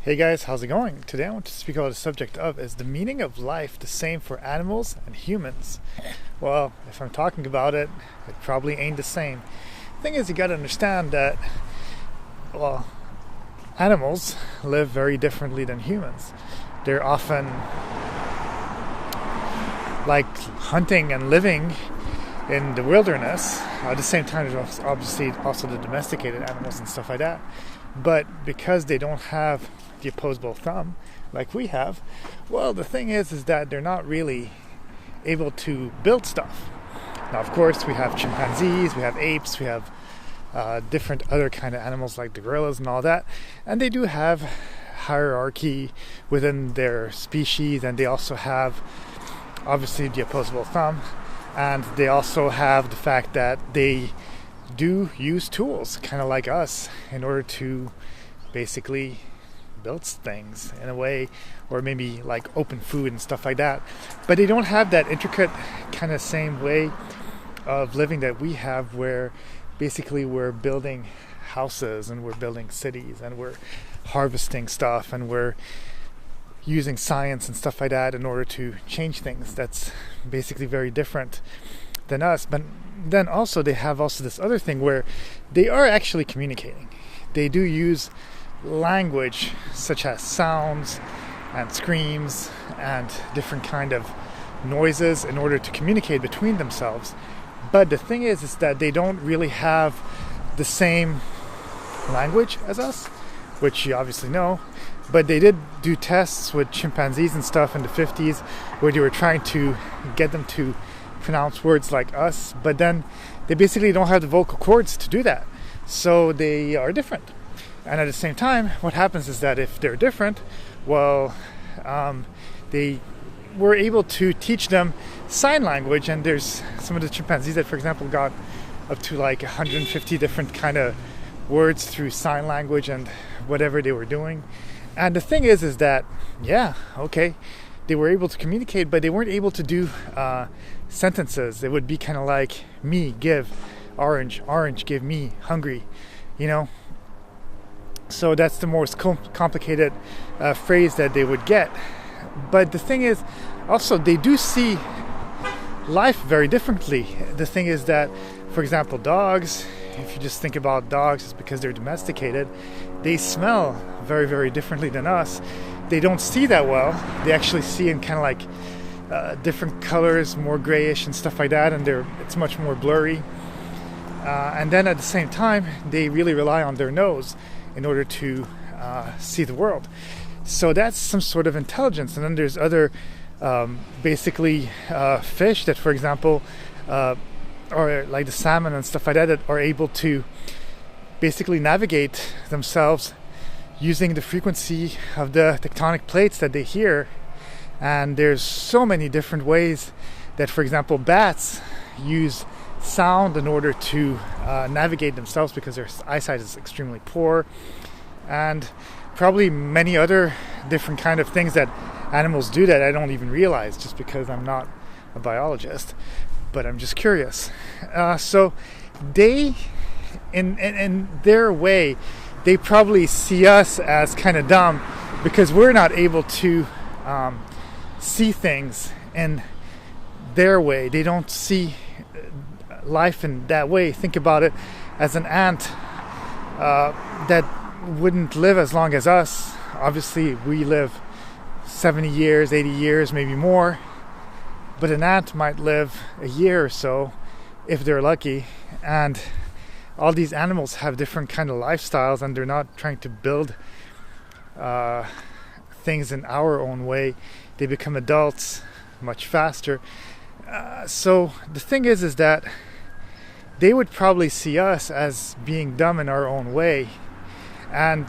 Hey guys, how's it going? Today I want to speak about the subject of is the meaning of life the same for animals and humans? Well, if I'm talking about it, it probably ain't the same. The thing is, you gotta understand that, well, animals live very differently than humans. They're often like hunting and living in the wilderness. At the same time, there's obviously also the domesticated animals and stuff like that. But because they don't have the opposable thumb like we have, well, the thing is that they're not really able to build stuff. Now, of course, we have chimpanzees, we have apes, we have different other kind of animals like the gorillas and all that, and they do have hierarchy within their species, and they also have obviously the opposable thumb, and they also have the fact that they do use tools, kind of like us, in order to basically build things in a way, or maybe like open food and stuff like that. But they don't have that intricate kind of same way of living that we have, where basically we're building houses and we're building cities and we're harvesting stuff and we're using science and stuff like that in order to change things. That's basically very different than us. But then also they have also this other thing where they are actually communicating. They do use language such as sounds and screams and different kind of noises in order to communicate between themselves. But the thing is that they don't really have the same language as us, which you obviously know. But they did do tests with chimpanzees and stuff in the 50s where they were trying to get them to pronounce words like us, but then they basically don't have the vocal cords to do that. So they are different. And at the same time, what happens is that if they're different, well, they were able to teach them sign language, and there's some of the chimpanzees that, for example, got up to like 150 different kind of words through sign language and whatever they were doing. And the thing is that, yeah, okay, they were able to communicate, but they weren't able to do sentences. It would be kind of like, me, give, orange, orange, give me, hungry, you know. So that's the most complicated phrase that they would get. But the thing is, also, they do see life very differently. The thing is that, for example, dogs, if you just think about dogs, it's because they're domesticated, they smell very, very differently than us. They don't see that well. They actually see in kind of like different colors, more grayish and stuff like that, and it's much more blurry. And then at the same time, they really rely on their nose in order to see the world. So that's some sort of intelligence. And then there's other basically fish that, for example, or like the salmon and stuff like that, that are able to basically navigate themselves using the frequency of the tectonic plates that they hear. And there's so many different ways that, for example, bats use sound in order to navigate themselves because their eyesight is extremely poor, and probably many other different kind of things that animals do that I don't even realize, just because I'm not a biologist, but I'm just curious. So they, in their way, they probably see us as kind of dumb because we're not able to see things in their way. They don't see life in that way. Think about it as an ant that wouldn't live as long as us. Obviously, we live 70 years, 80 years, maybe more. But an ant might live a year or so if they're lucky. And all these animals have different kind of lifestyles, and they're not trying to build things in our own way. They become adults much faster. So the thing is that they would probably see us as being dumb in our own way. And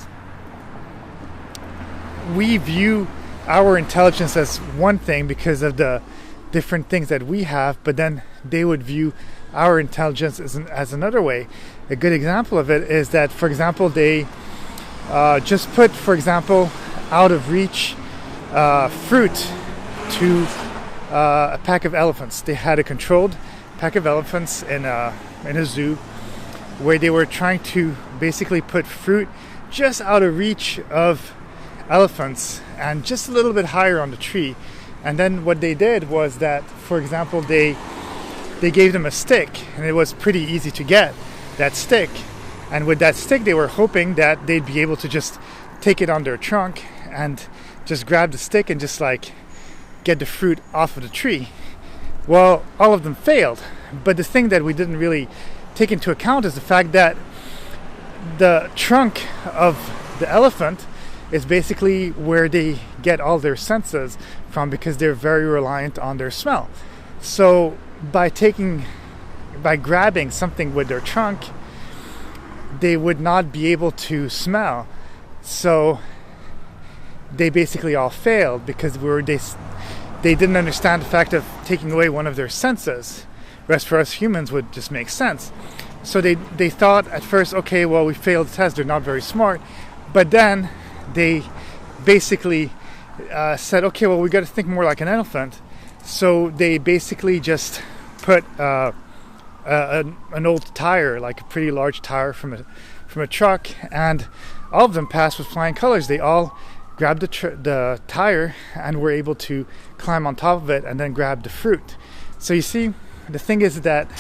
we view our intelligence as one thing because of the different things that we have, but then they would view our intelligence as another way. A good example of it is that, for example, they just put, for example, out of reach fruit to a pack of elephants. They had a controlled pack of elephants in a zoo where they were trying to basically put fruit just out of reach of elephants and just a little bit higher on the tree. And then what they did was that, for example, they gave them a stick, and it was pretty easy to get that stick. And with that stick, they were hoping that they'd be able to just take it on their trunk and just grab the stick and just like get the fruit off of the tree. Well, all of them failed. But the thing that we didn't really take into account is the fact that the trunk of the elephant is basically where they get all their senses from, because they're very reliant on their smell. So by grabbing something with their trunk, they would not be able to smell. So they basically all failed because they didn't understand the fact of taking away one of their senses. Whereas for us humans would just make sense. So they thought at first, okay, well, we failed the test, they're not very smart. But then they basically said, okay, well, we got to think more like an elephant. So they basically just put an old tire, like a pretty large tire from a truck, and all of them passed with flying colors. They all grabbed the tire and were able to climb on top of it and then grab the fruit. So you see, the thing is that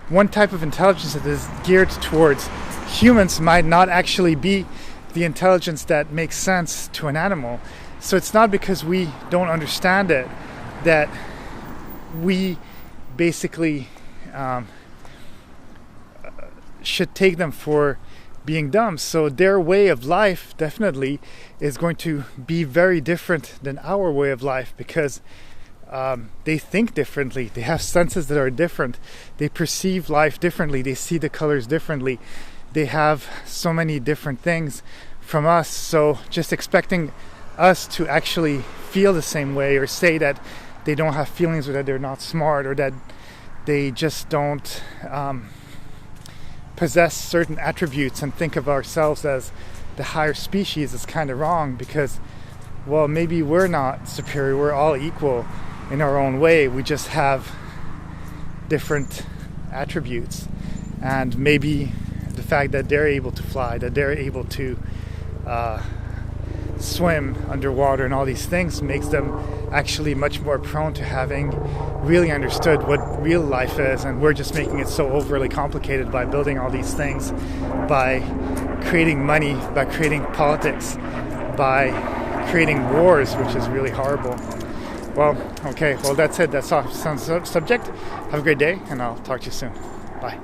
one type of intelligence that is geared towards humans might not actually be the intelligence that makes sense to an animal. So it's not because we don't understand it that we basically should take them for being dumb. So their way of life definitely is going to be very different than our way of life, because they think differently. They have senses that are different. They perceive life differently. They see the colors differently. They have so many different things from us. So just expecting us to actually feel the same way, or say that they don't have feelings, or that they're not smart, or that they just don't possess certain attributes and think of ourselves as the higher species is kind of wrong, because, well, maybe we're not superior. We're all equal in our own way. We just have different attributes. And maybe the fact that they're able to fly, that they're able to swim underwater and all these things makes them actually much more prone to having really understood what real life is, and we're just making it so overly complicated by building all these things, by creating money, by creating politics, by creating wars, which is really horrible. Well, okay, well, that's it. That's all on the subject. Have a great day, and I'll talk to you soon. Bye.